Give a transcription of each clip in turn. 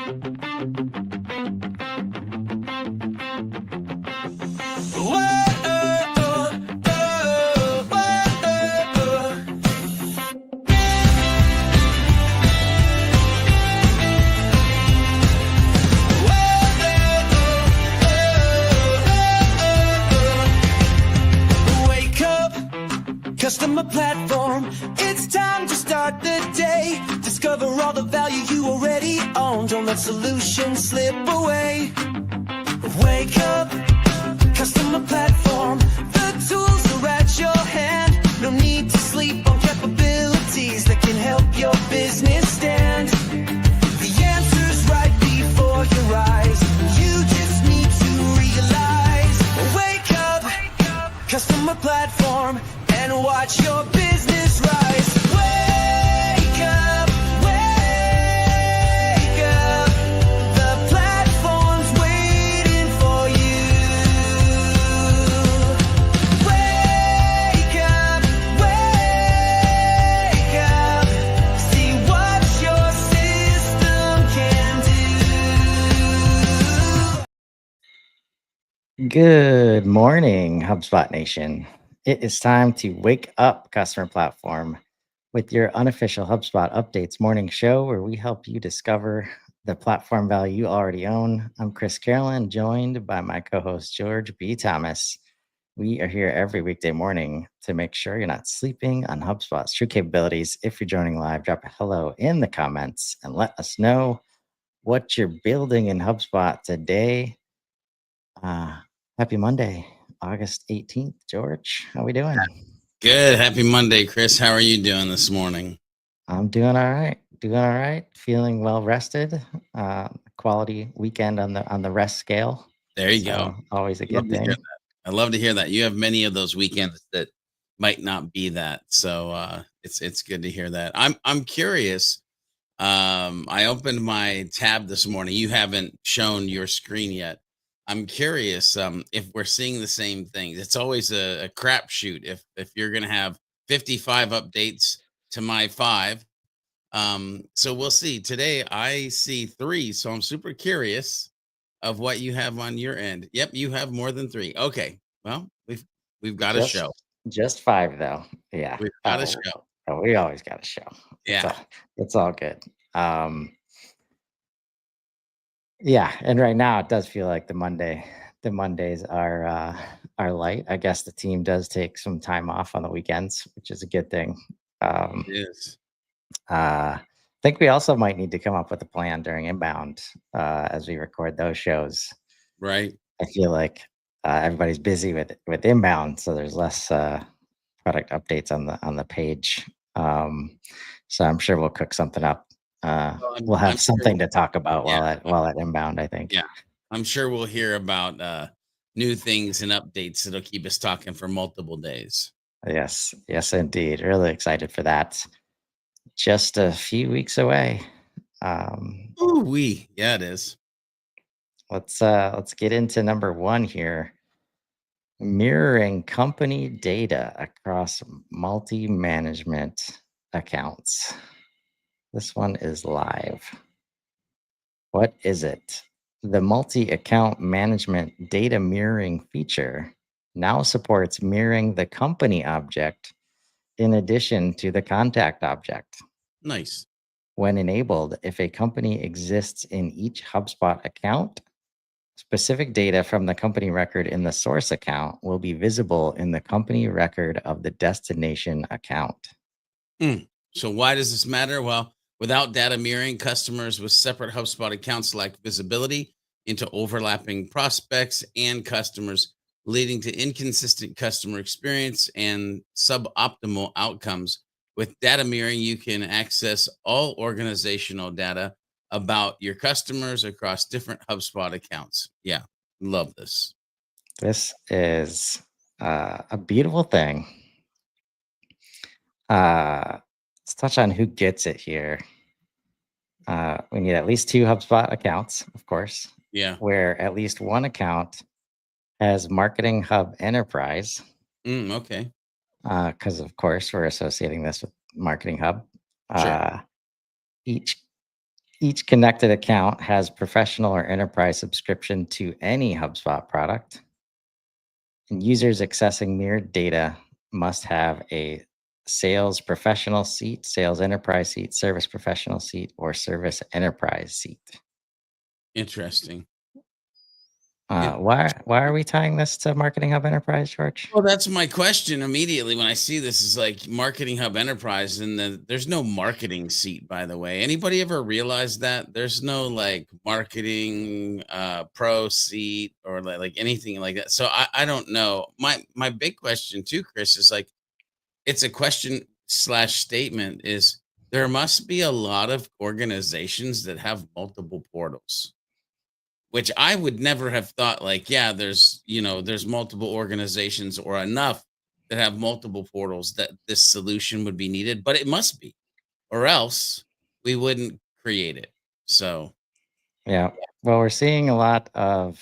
Wake up, customer platform. It's time to start the day. Discover all the value you already own. Don't let solutions slip away. Wake up, customer platform. The tools are at your hand. No need to sleep on capabilities that can help your business stand. The answer's right before your eyes. You just need to realize. Wake up, customer platform, and watch your business rise. Wake up, wake up. The platform's waiting for you. Wake up, wake up. See what your system can do. Good morning, HubSpot Nation. It is time to wake up, customer platform, with your unofficial HubSpot Updates morning show where we help you discover the platform value you already own. I'm Chris Carolyn, joined by my co-host George B. Thomas. We are here every weekday morning to make sure you're not sleeping on HubSpot's true capabilities. If you're joining live, drop a hello in the comments and let us know what you're building in HubSpot today. Happy Monday, August 18th. George, how we doing? Good. Happy Monday, Chris. How are you doing this morning? I'm doing all right. Feeling well rested. Quality weekend on the rest scale. There you go. Always a good thing. I love to hear that. You have many of those weekends that might not be that. So it's good to hear that. I'm curious. I opened my tab this morning. You haven't shown your screen yet. I'm curious if we're seeing the same things. It's always a crapshoot if you're going to have 55 updates to my 5. So we'll see. Today I see 3, so I'm super curious of what you have on your end. Yep, you have more than 3. Okay, well we've got a show. Just 5 though. Yeah, we've got a show. We always got a show. Yeah, it's all good. Yeah, and right now it does feel like the Mondays are light. I guess the team does take some time off on the weekends, which is a good thing. It is. I think we also might need to come up with a plan during inbound as we record those shows. Right. I feel like everybody's busy with inbound, so there's less product updates on the page. So I'm sure we'll cook something up. We'll have something to talk about while at inbound, I think. Yeah, I'm sure we'll hear about new things and updates that'll keep us talking for multiple days. Yes, indeed. Really excited for that. Just a few weeks away. Yeah, it is. Let's get into number 1 here. Mirroring company data across multi-management accounts. This one is live. What is it? The multi-account management data mirroring feature now supports mirroring the company object in addition to the contact object. Nice. When enabled, if a company exists in each HubSpot account, specific data from the company record in the source account will be visible in the company record of the destination account. So why does this matter? Well, without data mirroring, customers with separate HubSpot accounts lack visibility into overlapping prospects and customers, leading to inconsistent customer experience and suboptimal outcomes. With data mirroring, you can access all organizational data about your customers across different HubSpot accounts. Yeah, love this. This is a beautiful thing. Let's touch on who gets it here. We need at least 2 HubSpot accounts, of course. Yeah. Where at least one account has Marketing Hub Enterprise. Okay. Because of course we're associating this with Marketing Hub. Sure. Each Each connected account has professional or enterprise subscription to any HubSpot product, and users accessing mirrored data must have a sales professional seat, sales enterprise seat, service professional seat, or service enterprise seat. Interesting. Why are we tying this to Marketing Hub Enterprise, George? Well, that's my question immediately when I see this is like Marketing Hub Enterprise, and there's no marketing seat, by the way. Anybody ever realize that? There's no like marketing pro seat or like anything like that. So I don't know. My big question too, Chris, is like it's a question slash statement is there must be a lot of organizations that have multiple portals, which I would never have thought like, yeah, there's multiple organizations or enough that have multiple portals that this solution would be needed, but it must be, or else we wouldn't create it. So, Yeah. Well, we're seeing a lot of,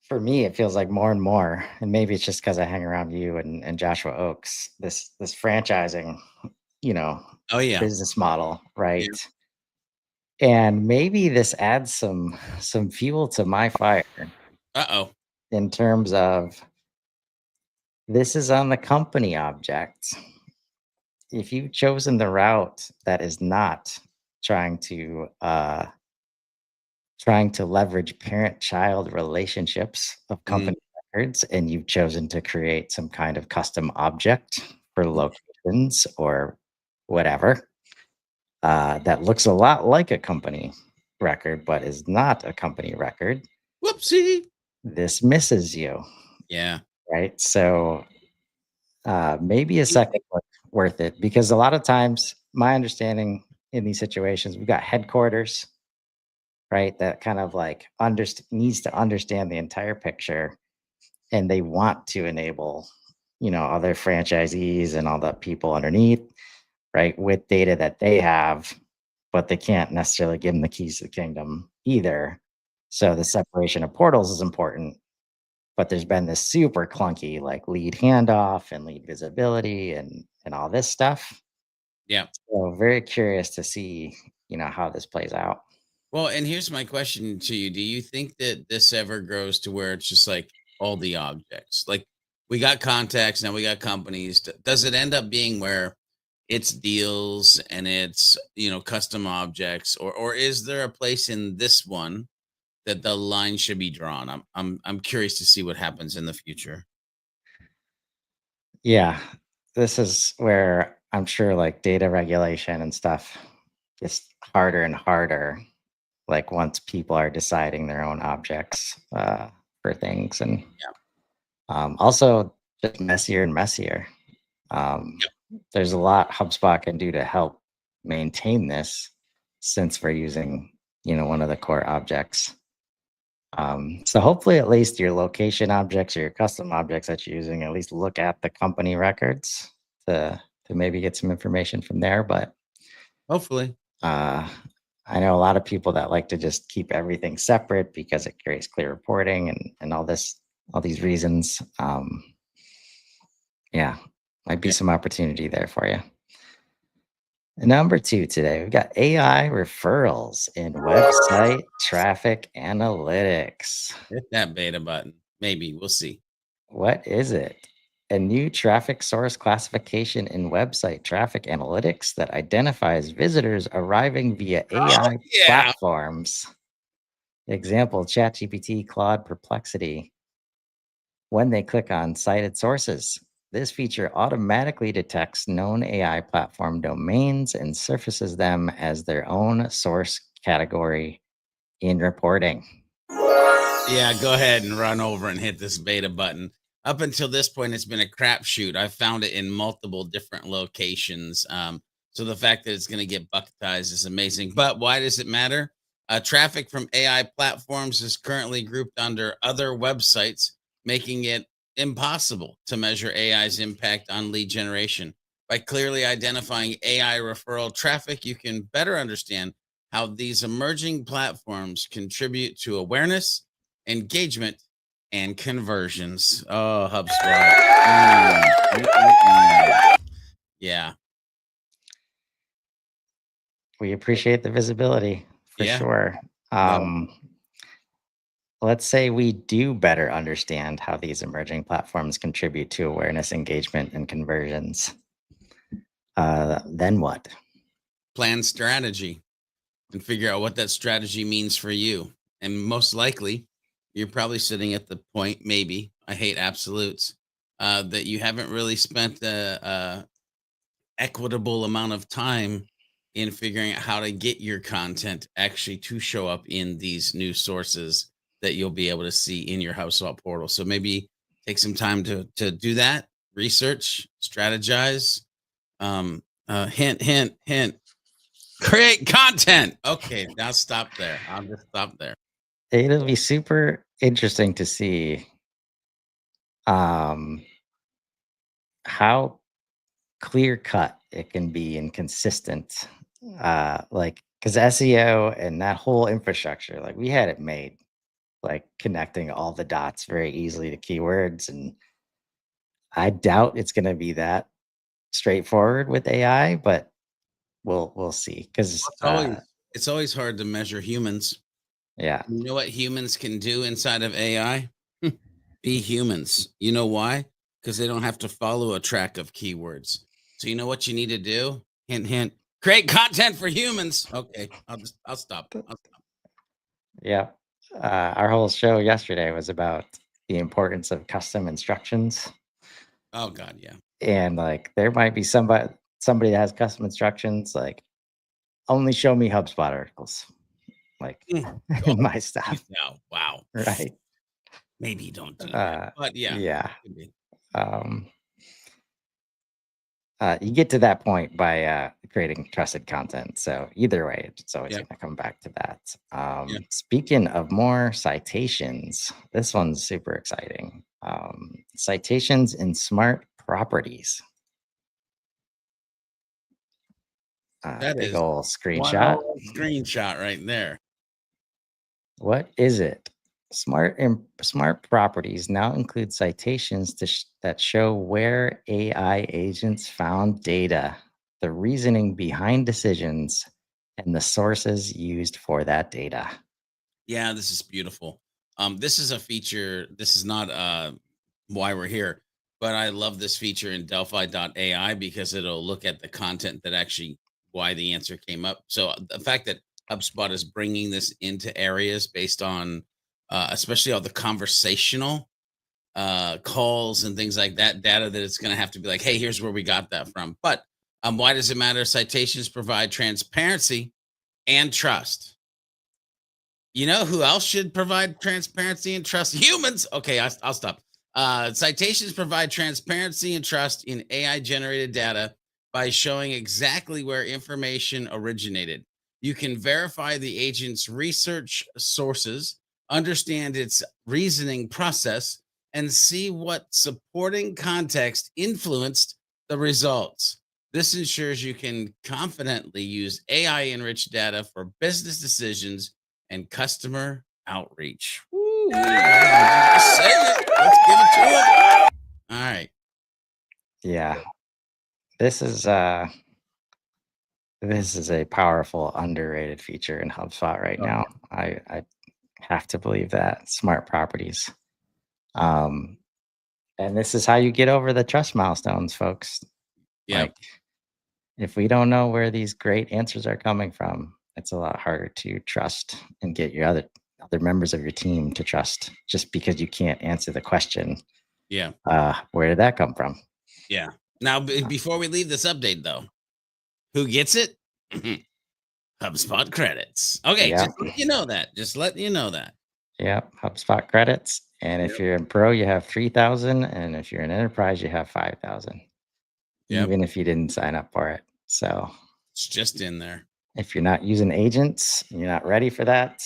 for me, it feels like more and more, and maybe it's just because I hang around you and Joshua Oaks, this franchising, you know, oh yeah. business model, Yeah. right? And maybe this adds some fuel to my fire Uh-oh. in terms of this is on the company object. If you've chosen the route that is not trying to leverage parent-child relationships of Mm, company records, and you've chosen to create some kind of custom object for locations or whatever, that looks a lot like a company record, but is not a company record, whoopsie. this misses you, Yeah. right? So, maybe a second look worth it, because a lot of times, my understanding in these situations, we've got headquarters, right, that kind of like needs to understand the entire picture, and they want to enable, other franchisees and all the people underneath, right, with data that they have, but they can't necessarily give them the keys to the kingdom either. So the separation of portals is important, but there's been this super clunky like lead handoff and lead visibility and all this stuff. Yeah. So very curious to see, how this plays out. Well, and here's my question to you. Do you think that this ever grows to where it's just like all the objects? Like we got contacts, now we got companies. Does it end up being where it's deals and it's, custom objects, or is there a place in this one that the line should be drawn? I'm curious to see what happens in the future. Yeah, this is where I'm sure like data regulation and stuff gets harder and harder. Like once people are deciding their own objects for things, and Yeah. also just messier and messier. Um, there's a lot HubSpot can do to help maintain this, since we're using, one of the core objects. So hopefully at least your location objects or your custom objects that you're using, at least look at the company records to maybe get some information from there. But Hopefully. uh, I know a lot of people that like to just keep everything separate because it creates clear reporting and all these reasons. Yeah, might be Yeah. some opportunity there for you. Number two today, we've got AI referrals in website traffic analytics. Hit that beta button. Maybe we'll see. What is it? A new traffic source classification in website traffic analytics that identifies visitors arriving via Oh AI yeah. platforms. Example, ChatGPT, Claude, Perplexity. When they click on cited sources, this feature automatically detects known AI platform domains and surfaces them as their own source category in reporting. Yeah, go ahead and run over and hit this beta button. Up until this point, it's been a crapshoot. I found it in multiple different locations. So the fact that it's going to get bucketized is amazing. But why does it matter? Traffic from AI platforms is currently grouped under other websites, making it impossible to measure AI's impact on lead generation. By clearly identifying AI referral traffic, you can better understand how these emerging platforms contribute to awareness, engagement, and conversions. Oh, HubSpot. Mm. Yeah. We appreciate the visibility for Yeah. sure. No. Um, let's say we do better understand how these emerging platforms contribute to awareness, engagement, and conversions. Then what? Plan strategy and figure out what that strategy means for you. And most likely, you're probably sitting at the point, maybe, I hate absolutes, that you haven't really spent a equitable amount of time in figuring out how to get your content actually to show up in these new sources that you'll be able to see in your HubSpot portal. So maybe take some time to do that, research, strategize. Hint, hint, hint. Create content. Okay, now stop there. I'll just stop there. It'll be super interesting to see um, how clear cut it can be and consistent. Like, because SEO and that whole infrastructure, like, we had it made, like connecting all the dots very easily to keywords. And I doubt it's going to be that straightforward with AI, but we'll see. Because It's always hard to measure humans. yeah, You know what humans can do inside of AI? Be humans. You know why? Because they don't have to follow a track of keywords. So you know what you need to do? Hint, hint. Create content for humans. Okay, I'll stop. yeah. Our whole show yesterday was about the importance of custom instructions. Oh God, yeah. And like there might be somebody that has custom instructions, like only show me HubSpot articles, like Oh, in my stuff, no. Wow. right? Maybe don't do that. Uh, But yeah. yeah. Could be. Um, you get to that point by creating trusted content. So either way, it's always Yeah. going to come back to that. Yeah. Speaking of more citations, this one's super exciting. Citations in smart properties. That Big is ol' one screenshot. old screenshot right there. What is it? Smart properties now include citations that show where AI agents found data, the reasoning behind decisions, and the sources used for that data. Yeah, this is beautiful. This is a feature. This is not why we're here, but I love this feature in Delphi.ai because it'll look at the content that actually why the answer came up. So the fact that HubSpot is bringing this into areas based on, especially all the conversational calls and things like that, data that it's going to have to be like, hey, here's where we got that from. But why does it matter? Citations provide transparency and trust. You know who else should provide transparency and trust? Humans. Okay, I'll stop. Citations provide transparency and trust in AI generated data by showing exactly where information originated. You can verify the agent's research sources, understand its reasoning process, and see what supporting context influenced the results. This ensures you can confidently use AI enriched data for business decisions and customer outreach. Woo, just saying it. Let's give it to him. All right. Yeah, this is a powerful underrated feature in HubSpot right Oh, now. I have to believe that smart properties. Um, and this is how you get over the trust milestones, folks. yep. Like if we don't know where these great answers are coming from, it's a lot harder to trust and get your other members of your team to trust just because you can't answer the question. Yeah. Where did that come from? Yeah. Now, before we leave this update, though, who gets it? HubSpot credits. Okay. Yeah, Just let you know that. Just let you know that. yeah. HubSpot credits, and if Yep. you're in Pro, you have 3,000, and if you're in Enterprise, you have 5,000. Yep. Even if you didn't sign up for it. So It's just in there. if you're not using agents, you're not ready for that.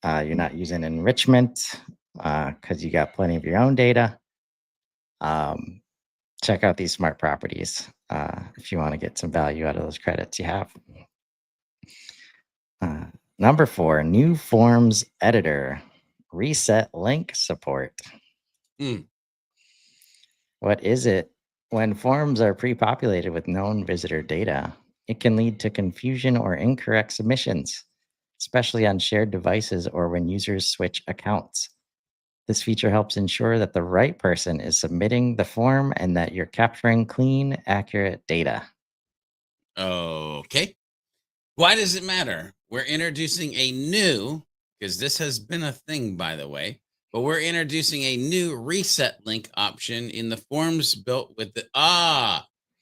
You're not using enrichment because you got plenty of your own data. Um, check out these smart properties if you want to get some value out of those credits you have. Number 4, new forms editor, reset link support. Mm. What is it? When forms are pre-populated with known visitor data, It can lead to confusion or incorrect submissions, especially on shared devices or when users switch accounts. This feature helps ensure that the right person is submitting the form and that you're capturing clean, accurate data. Okay. Why does it matter? We're introducing a new, because this has been a thing, by the way, but we're introducing a new reset link option in the forms built with the,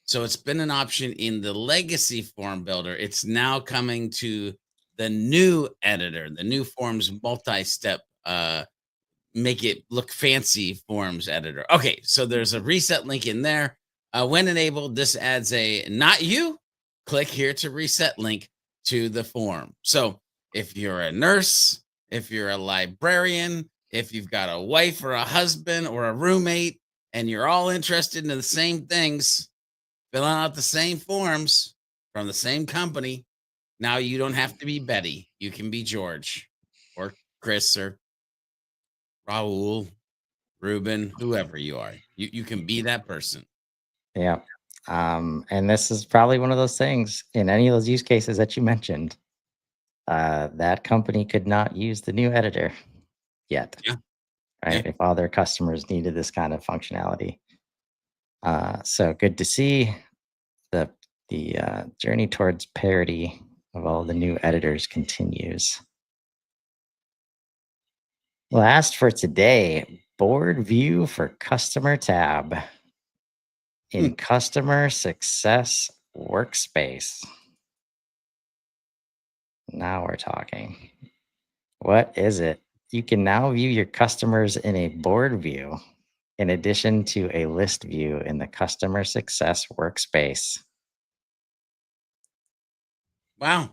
so it's been an option in the legacy form builder. It's now coming to the new editor, the new forms multi-step, make it look fancy forms editor. Okay, so there's a reset link in there. When enabled, this adds a not you. Click here to reset link to the form. So if you're a nurse, if you're a librarian, if you've got a wife or a husband or a roommate, and you're all interested in the same things, filling out the same forms from the same company, now you don't have to be Betty. You can be George or Chris or Raul, Ruben, whoever you are. You can be that person. Yeah. And this is probably one of those things in any of those use cases that you mentioned. That company could not use the new editor yet, Yeah. right? Yeah. If all their customers needed this kind of functionality. So good to see the journey towards parity of all the new editors continues. Last for today, board view for customer tab Hmm. in customer success workspace. Now we're talking. What is it? You can now view your customers in a board view in addition to a list view in the customer success workspace. Wow.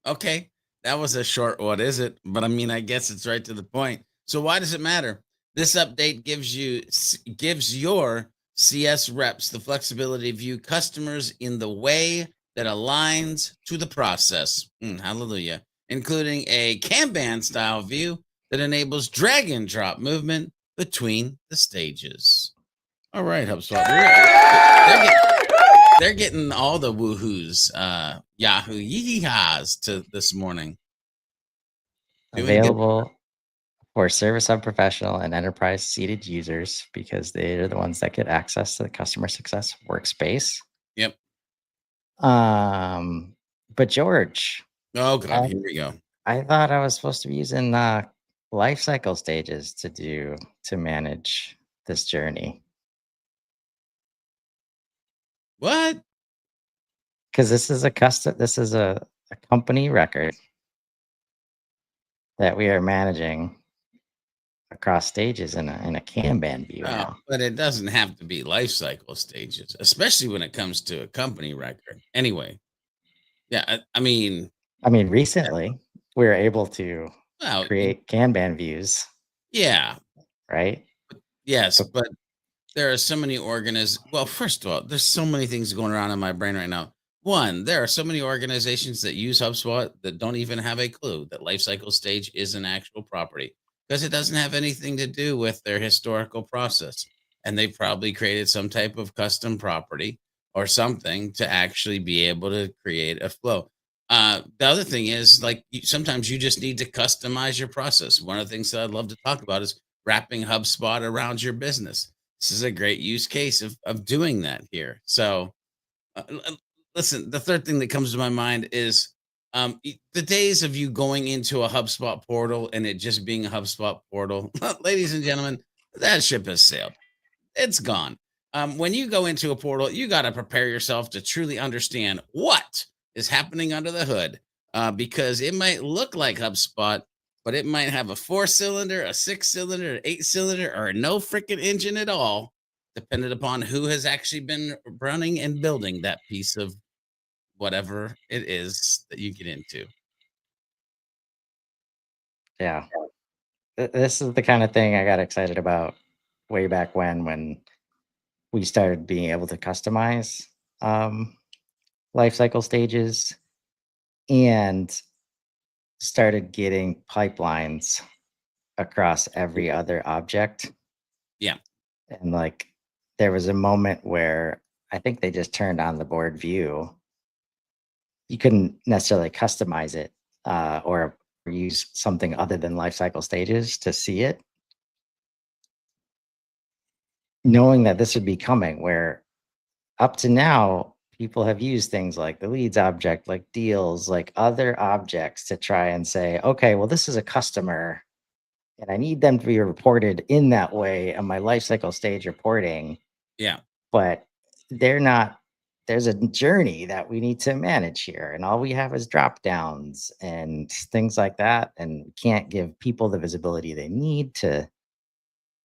Okay. That was a short what is it? But I mean, I guess it's right to the point. So why does it matter? This update gives your CS reps the flexibility to view customers in the way that aligns to the process. Hallelujah. Including a Kanban style view that enables drag and drop movement between the stages. All right, HubSpot. They're getting all the woohoos, Yahoo yeehaws to this morning. Doing good. Available for Service Hub Professional and Enterprise seated users because they're the ones that get access to the customer success workspace. Yep. But George, Oh God, I, here we go. I thought I was supposed to be using life cycle stages to manage this journey What? because this is a company record that we are managing across stages in a Kanban view Oh, now. but it doesn't have to be life cycle stages, especially when it comes to a company record. Anyway, yeah, I mean, I mean, recently we were able to well, create Kanban views, yeah, right? yes, But but there are so many well, first of all, there's so many things going around in my brain right now. One, there are so many organizations that use HubSpot that don't even have a clue that lifecycle stage is an actual property because it doesn't have anything to do with their historical process. And they probably created some type of custom property or something to actually be able to create a flow. The other thing is like sometimes you just need to customize your process. One of the things that I'd love to talk about is wrapping HubSpot around your business. This is a great use case of doing that here. So, listen, the third thing that comes to my mind is the days of you going into a HubSpot portal and it just being a HubSpot portal. Ladies and gentlemen, that ship has sailed. It's gone. When you go into a portal, you got to prepare yourself to truly understand what is happening under the hood, because it might look like HubSpot, but it might have a 4-cylinder, a 6-cylinder, an 8-cylinder, or no freaking engine at all, depending upon who has actually been running and building that piece of whatever it is that you get into. yeah, this is the kind of thing I got excited about way back when we started being able to customize um, life cycle stages and started getting pipelines across every other object. Yeah. And like there was a moment where I think they just turned on the board view you couldn't necessarily customize it or use something other than life cycle stages to see it. Knowing that this would be coming, where up to now, people have used things like the leads object, like deals, like other objects to try and say, okay, well, this is a customer and I need them to be reported in that way on my lifecycle stage reporting, Yeah. but they're not. There's a journey that we need to manage here, and all we have is drop downs and things like that, and we can't give people the visibility they need to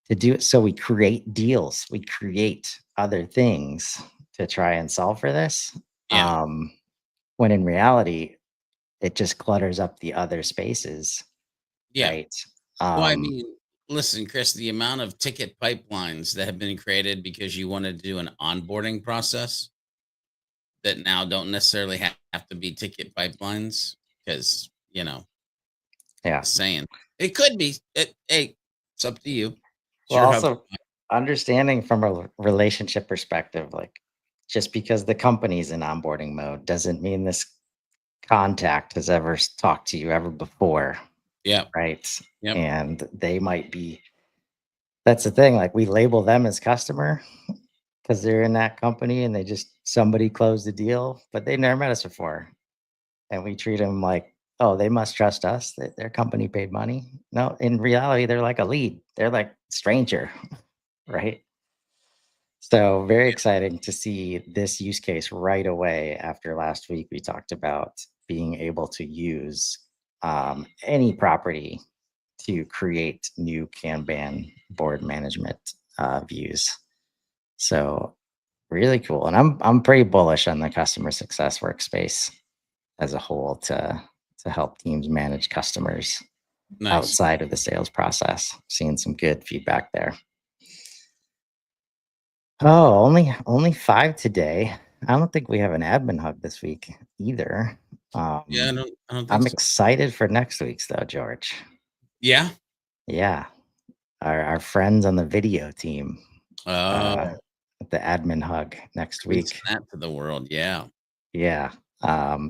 do it. So we create deals, we create other things to try and solve for this. Yeah. When in reality, it just clutters up the other spaces, Yeah. right? Well, I Um, mean, listen, Chris, the amount of ticket pipelines that have been created because you wanted to do an onboarding process that now don't necessarily have to be ticket pipelines because, yeah. just saying. It could be. Hey, it's up to you. It's Well, your hub. also understanding from a relationship perspective, like just because the company's in onboarding mode doesn't mean this contact has ever talked to you ever before, Yep. right? Yep. And they might be, that's the thing, like we label them as customer because they're in that company and they just somebody closed the deal, but they've never met us before. And we treat them like, oh, they must trust us that their company paid money. No, in reality, they're like a lead. They're like stranger, right? So very exciting to see this use case right away. After last week, we talked about being able to use any property to create new Kanban board management views. So really cool, and I'm pretty bullish on the customer success workspace as a whole to help teams manage customers Nice. outside of the sales process. Seeing some good feedback there. Oh, only 5 today. I don't think we have an admin hug this week either. Yeah, I don't think I'm so. excited for next week's though, George. Yeah. Yeah, our friends on the video team, uh, Oh, the admin hug next releasing week. that to the world. Yeah. Yeah,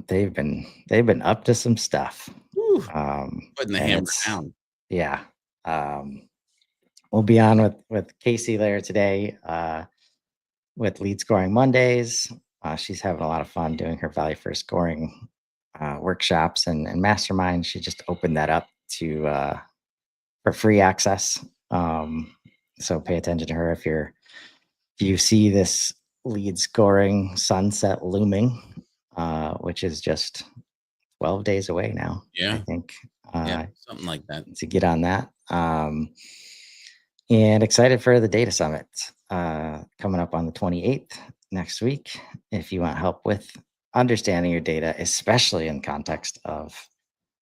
they've been up to some stuff, Whew, putting the and hammer it's down. yeah. We'll be on with Casey there today. With lead scoring Mondays. She's having a lot of fun doing her value first scoring workshops and mastermind. She just opened that up to for free access. So pay attention to her if you see this lead scoring sunset looming, which is just 12 days away now. I Yeah. think Yeah. Something like that. to get on that. And excited for the data summit coming up on the 28th next week. If you want help with understanding your data, especially in context of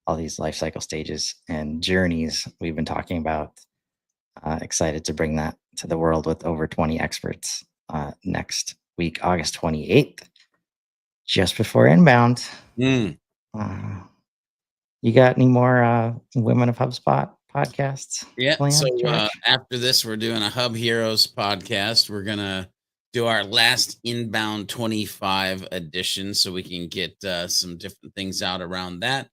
all these life cycle stages and journeys we've been talking about, excited to bring that to the world with over 20 experts next week, August 28th, just before inbound. Mm. Uh, you got any more Women of HubSpot podcasts Yeah. So planned, George? after this, we're doing a Hub Heroes podcast. We're gonna do our last inbound 25 edition, so we can get some different things out around that.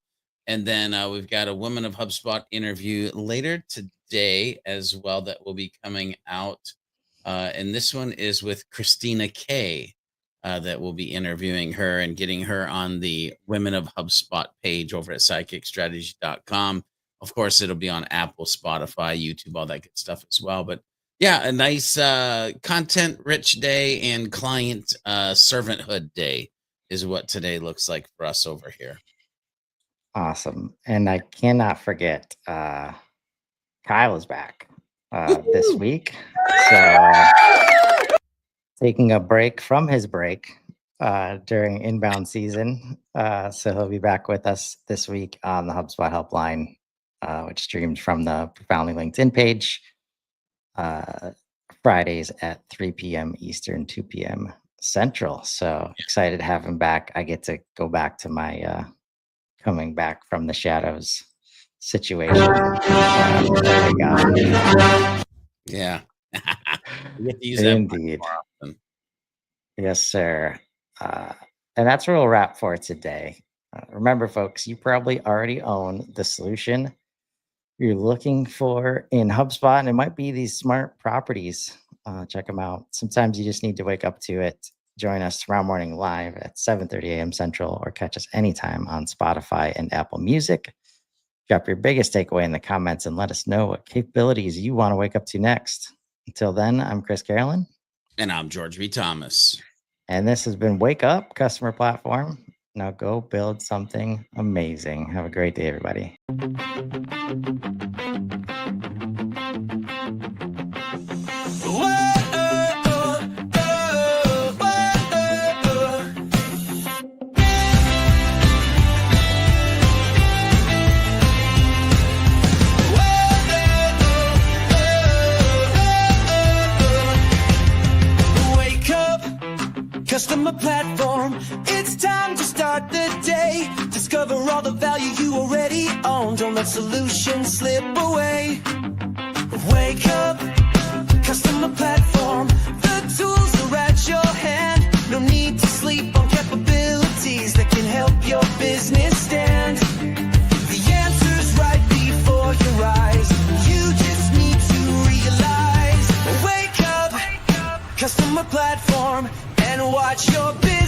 And then we've got a Women of HubSpot interview later today as well that will be coming out. And this one is with Christina Kay. That will be interviewing her and getting her on the Women of HubSpot page over at psychicstrategy.com. Of course, it'll be on Apple, Spotify, YouTube, all that good stuff as well. But yeah, a nice content rich day and client servanthood day is what today looks like for us over here. Awesome. And I cannot forget Kyle is back this Woo-hoo! week. So taking a break from his break during inbound season. So he'll be back with us this week on the HubSpot helpline, which streams from the Profoundly LinkedIn page Fridays at 3 p.m. Eastern, 2 p.m. Central. So excited to have him back. I get to go back to my coming back from the shadows situation. That they got me. Yeah. You get to use that Indeed. more often. Yes, sir. Uh, And that's where we'll wrap for today. Remember, folks, you probably already own the solution you're looking for in HubSpot, and it might be these smart properties. Check them out. Sometimes you just need to wake up to it. Join us tomorrow morning live at 7:30 a.m. Central, or catch us anytime on Spotify and Apple Music. Drop your biggest takeaway in the comments and let us know what capabilities you want to wake up to next. Until then, I'm Chris Carolyn. And I'm George V. Thomas. And this has been Wake Up Customer Platform. Now go build something amazing. Have a great day, everybody. Customer platform, it's time to start the day. Discover all the value you already own. Don't let solutions slip away. Wake up, customer platform. The tools are at your hand. No need to sleep on capabilities that can help your business stand. The answer's right before your eyes. You just need to realize. Wake up, customer platform, and watch your business